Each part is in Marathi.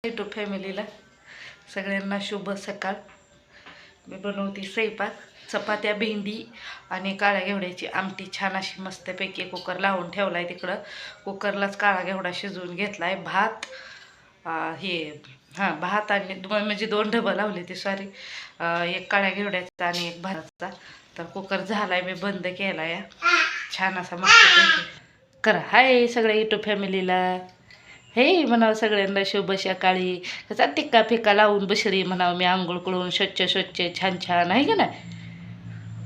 यूट्यूब फॅमिलीला सगळ्यांना शुभ सकाळ. मी बनवते स्वयंपाक, चपात्या, भेंडी आणि काळ्या घेवड्याची आमटी. छान अशी मस्तपैकी कुकर लावून ठेवला आहे तिकडं. कुकरलाच काळा घेवडा शिजवून घेतला आहे. भात भात आणि म्हणजे 2 डबं लावले ते सॉरी, एक काळ्या घेवड्याचा आणि एक भाताचा. तर कुकर झाला आहे, मी बंद केला आहे. छान असा मस्तपैकी करा. हाय सगळ्या यूट्यूब फॅमिलीला, हे म्हणावं सगळ्यांना शुभ सकाळी. कसा टिक्का फिक्का लावून बसली म्हणावं मी, आंघोळ करून स्वच्छ छान छान आहे का नाही.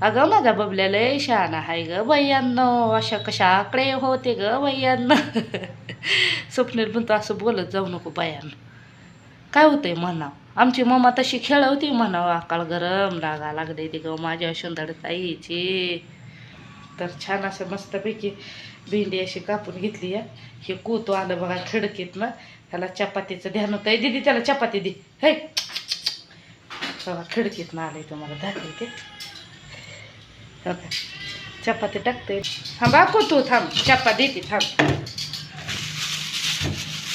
अगं माझा बबल्या लय शहाणा आहे ग बायांनो, अशा कशा आकडे होते ग बायांना. स्वप्नील म्हणतो असं बोलत जाऊ नको बायांना, काय होतंय म्हणावं. आमची मम्मा तशी खेळवती म्हणावं, आकाळ गरम लागा लागले ती ग माझ्या सुंदर ताईची. तर छान असं मस्तपैकी भेंडी अशी कापून घेतली आहे. हे कोतो आलं बघा खिडकीतनं, ह्याला चपातीचं ध्यान होतं. दीदी त्याला चपाती दे. हे बघा खिडकीतनं आलंय, तुम्हाला दाखवते. चपाती टाकते. थांबा कोतो, थांब चपाती देते, थांब.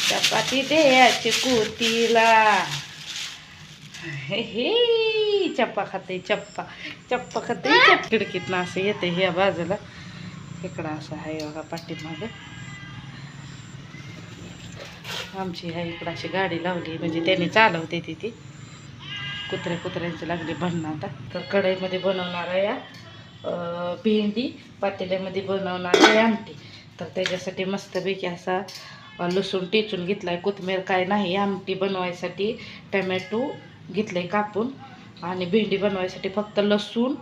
चपाती द्यायची कोतीला. हे चप्पा खाते, चप्पा खाते. खिडकीतनं असं येते ह्या बाजूला, इकडं असं आहे बघा पाठीमागे आमची. ह्या इकडं अशी गाडी लावली, म्हणजे त्यांनी चालवते ती कुत्र्यांची लागली भांडणं आता. तर कढईमध्ये बनवणार आहे या भेंडी, पातेल्यामध्ये बनवणार आहे आमटी. तर त्याच्यासाठी मस्तपैकी असा लसूण टेचून घेतला आहे, कोथिंबीर काय नाही. आमटी बनवायसाठी टमॅटो घेतलं आहे कापून, आणि भेंडी बनवायसाठी फक्त लसूण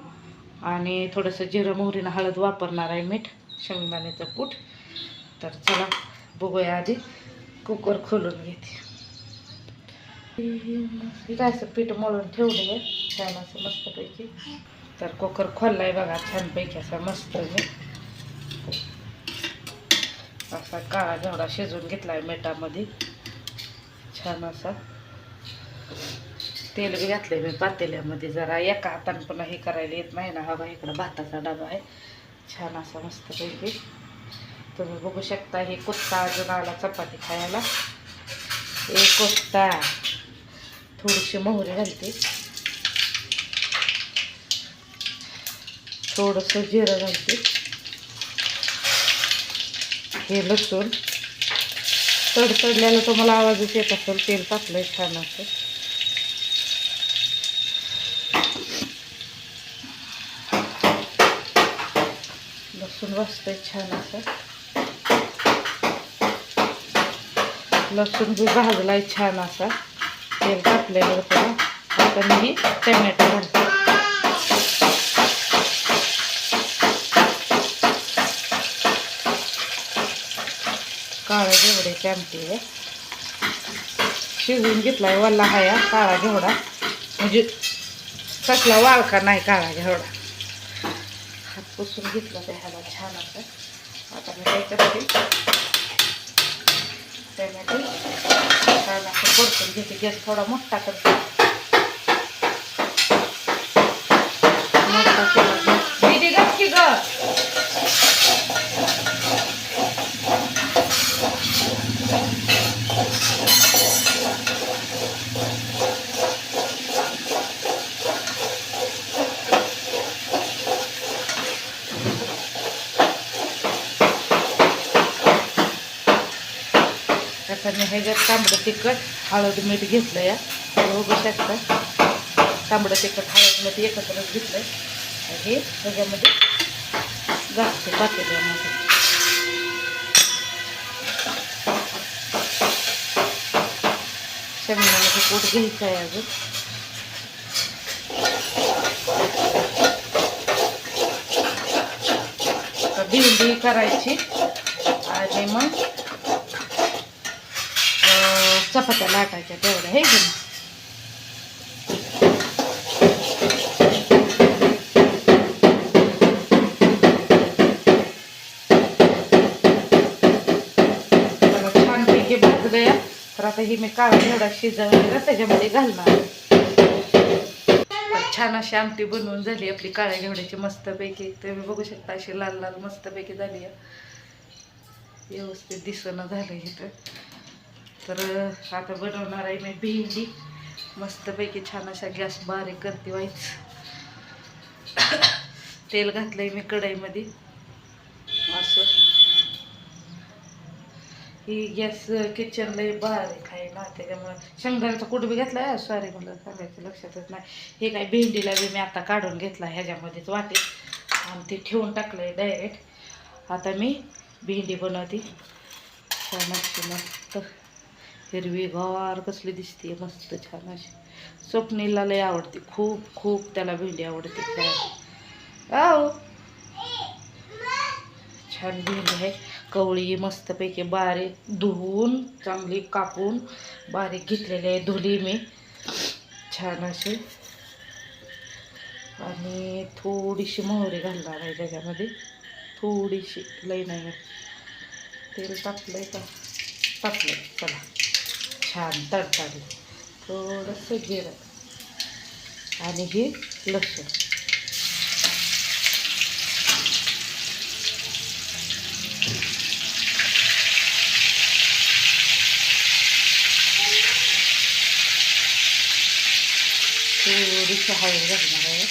आणि थोडंसं जिरं मोहरीनं हळद वापरणार आहे, मीठ, शेंगदाण्याचं कूट. तर चला बघूया. आधी कुकर खोलून घेते. हे असं पीठ मळून ठेवलं आहे छान असं मस्तपैकी. तर कुकर खोलला आहे बघा छानपैकी असा मस्त. मी असा काळा घेवडा शिजवून घेतला आहे मिठामध्ये छान असा. तेल बी घातलंय मी पातेल्यामध्ये जरा, एका हाताने पण हे करायला येत नाही ना. हा बा इकडं भाताचा डबा आहे छान असा मस्तपैकी. तुम्ही बघू शकता. हे कुत्ता अजून आला चपाती खायला. एक कुत्ता. थोडीशी मोहरी घालते, थोडंसं जिरं घालते, हे लसूण तडतडल्याला तुम्हाला आवाजच येत असेल. तेल टाकलंय छान असं. लसूण वाजतंय छान असं. लसूण बी भाजलाय छान असा. तेल टाकलेलं होतं. आता मी टमॅटो घालते. काळा घेवड्याची आमटी आहे. शिजवून घेतलाय वल्ला हाया काळा घेवडा, म्हणजे कसला वाळका नाही काळा घेवडा. हात पुसून घेतला त्या ह्याला छान असं. आता मी काय करते, टमॅटो छान असं परतून घेते. गॅस थोडा मोठा करते. मोठा केला दीदी गपकी ग. आता मी ह्याच्यात तांबडं तिखट हळद मीठ घेतलं या. बघू शकता तांबडं तिखट हळद मीठ एकत्रच घेतलं आहे. हे ह्याच्यामध्ये घालते पातेल्यामध्ये. शेंगदाण्याचं कूट घ्यायचं आहे अजून. तर भेंडी करायची आणि मग चपात्या लाटायच्या तेवढ्या हे की नाही. छानपैकी भाजलं या. तर आता ही मी काळा घेवडा शिजवलेला त्याच्यामध्ये घालणार. तर छान अशी आमटी बनवून झाली आपली काळ्या घेवड्याची मस्तपैकी. तुम्ही बघू शकता अशी लाल लाल मस्तपैकी झाली आहे. व्यवस्थित दिसणं झालं इथं. तर आता बनवणार आहे मी भेंडी मस्तपैकी छान अशा. गॅस बारीक करते व्हायच. तेल घातलंय मी कढईमध्ये असं. ही गॅस किचनला बारीक आहे ना, त्याच्यामुळे शेंगदाण्याचा कूट बी घेतलाय. सॉरी मला सांगायचं लक्षातच नाही. हे काय भेंडीला बी मी आता काढून घेतला ह्याच्यामध्येच वाटेत आणि ते ठेवून टाकलंय डायरेक्ट. आता मी भेंडी बनवते छान अशी मस्त हिरवीगार कसली दिसते मस्त छान अशी. स्वप्नीला लय आवडते खूप खूप, त्याला भेंडी आवडते खायला. आओ छान भेंडी आहे कवळी मस्तपैकी बारीक धुवून चांगली कापून बारीक घेतलेली आहे. धुली मी छान अशी. आणि थोडीशी मोहरी घालणार आहे त्याच्यामध्ये, थोडीशी, लई नाही. तेल टाकलंय का? टाकलंय. चला छान तडतडलं. थोडंसं जिरं आणि हे लसूण. थोडीशी हळद घालणार आहे.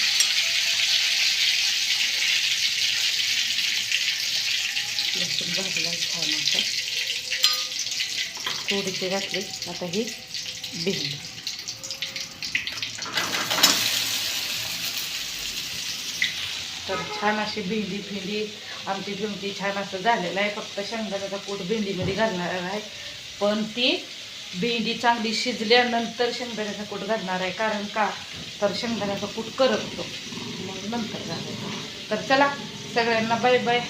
लसूण भाजला छान असा. थोडीशी घातली. आता ही भेंडी. तर छान अशी भेंडी आमची भेंडी छान असं झालेलं आहे. फक्त शेंगदाण्याचा कूट भेंडीमध्ये घालणार आहे, पण ती भेंडी चांगली शिजल्यानंतर शेंगदाण्याचा कूट घालणार आहे. कारण का तर शेंगदाण्याचा कूट करपतो, मग नंतर घालायचं. तर चला सगळ्यांना बाय बाय.